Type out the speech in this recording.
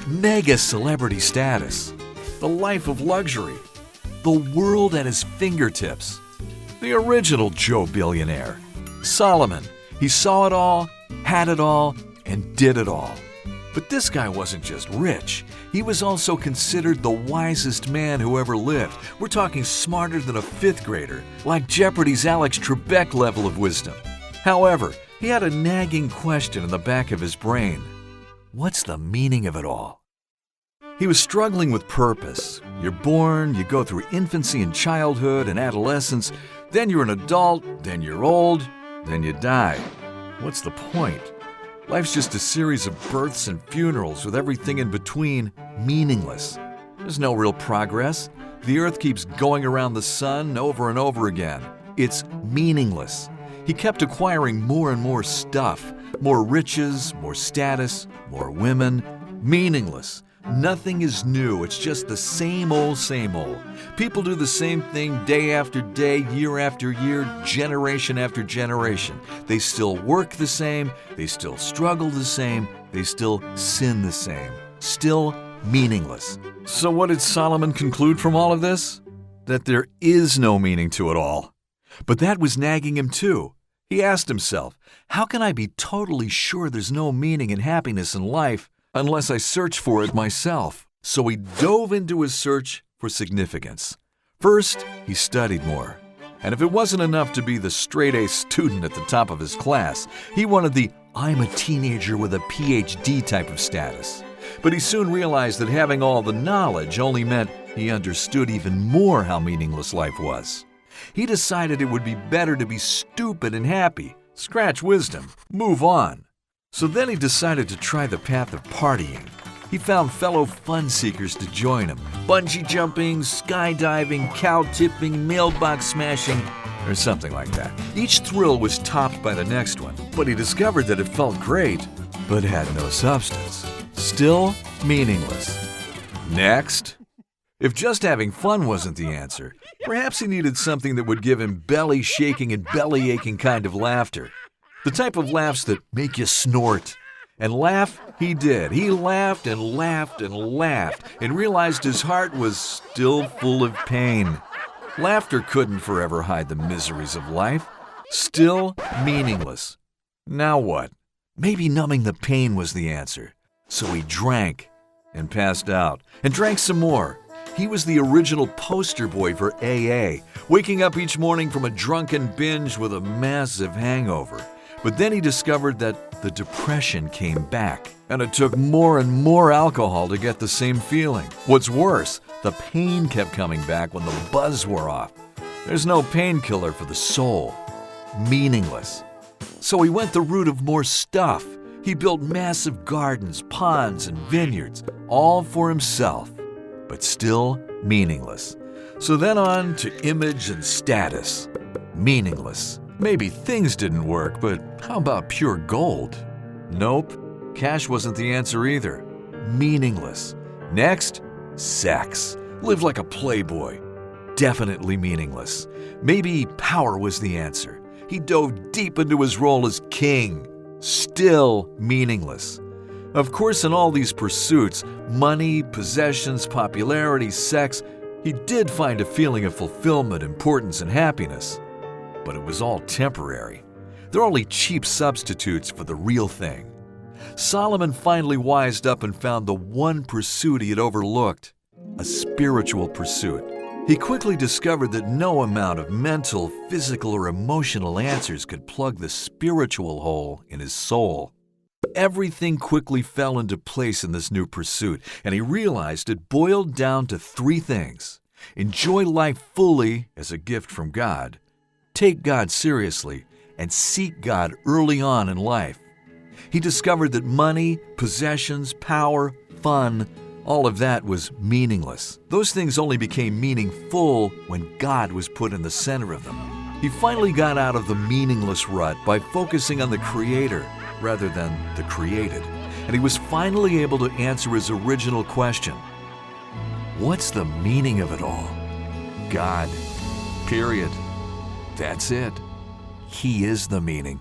mega celebrity status, the life of luxury, the world at his fingertips. The original Joe Billionaire. Solomon. He saw it all, had it all, and did it all. But this guy wasn't just rich. He was also considered the wisest man who ever lived. We're talking smarter than a fifth grader, like Jeopardy's Alex Trebek level of wisdom. However, he had a nagging question in the back of his brain. What's the meaning of it all? He was struggling with purpose. You're born, you go through infancy and childhood and adolescence, then you're an adult, then you're old, then you die. What's the point? Life's just a series of births and funerals with everything in between meaningless. There's no real progress. The earth keeps going around the sun over and over again. It's meaningless. He kept acquiring more and more stuff, more riches, more status, more women. Meaningless. Nothing is new. It's just the same old, same old. People do the same thing day after day, year after year, generation after generation. They still work the same. They still struggle the same. They still sin the same. Still meaningless. So what did Solomon conclude from all of this? That there is no meaning to it all. But that was nagging him too. He asked himself, how can I be totally sure there's no meaning and happiness in life unless I search for it myself? So he dove into his search for significance. First, he studied more. And if it wasn't enough to be the straight-A student at the top of his class, he wanted the I'm a teenager with a PhD type of status. But he soon realized that having all the knowledge only meant he understood even more how meaningless life was. He decided it would be better to be stupid and happy, scratch wisdom, move on. So then he decided to try the path of partying. He found fellow fun seekers to join him. Bungee jumping, skydiving, cow tipping, mailbox smashing, or something like that. Each thrill was topped by the next one, but he discovered that it felt great, but had no substance. Still meaningless. Next. If just having fun wasn't the answer, perhaps he needed something that would give him belly-shaking and belly-aching kind of laughter. The type of laughs that make you snort. And laugh he did. He laughed and laughed and laughed and realized his heart was still full of pain. Laughter couldn't forever hide the miseries of life. Still meaningless. Now what? Maybe numbing the pain was the answer. So he drank and passed out and drank some more. He was the original poster boy for AA, waking up each morning from a drunken binge with a massive hangover. But then he discovered that the depression came back, and it took more and more alcohol to get the same feeling. What's worse, the pain kept coming back when the buzz wore off. There's no painkiller for the soul. Meaningless. So he went the route of more stuff. He built massive gardens, ponds, and vineyards, all for himself, but still meaningless. So then on to image and status. Meaningless. Maybe things didn't work, but how about pure gold? Nope. Cash wasn't the answer either. Meaningless. Next, sex. Live like a playboy. Definitely meaningless. Maybe power was the answer. He dove deep into his role as king. Still meaningless. Of course, in all these pursuits, money, possessions, popularity, sex, he did find a feeling of fulfillment, importance, and happiness. But it was all temporary. They're only cheap substitutes for the real thing. Solomon finally wised up and found the one pursuit he had overlooked, a spiritual pursuit. He quickly discovered that no amount of mental, physical, or emotional answers could plug the spiritual hole in his soul. Everything quickly fell into place in this new pursuit, and he realized it boiled down to three things. Enjoy life fully as a gift from God, take God seriously, and seek God early on in life. He discovered that money, possessions, power, fun, all of that was meaningless. Those things only became meaningful when God was put in the center of them. He finally got out of the meaningless rut by focusing on the Creator rather than the created. And he was finally able to answer his original question. What's the meaning of it all? God. Period. That's it. He is the meaning.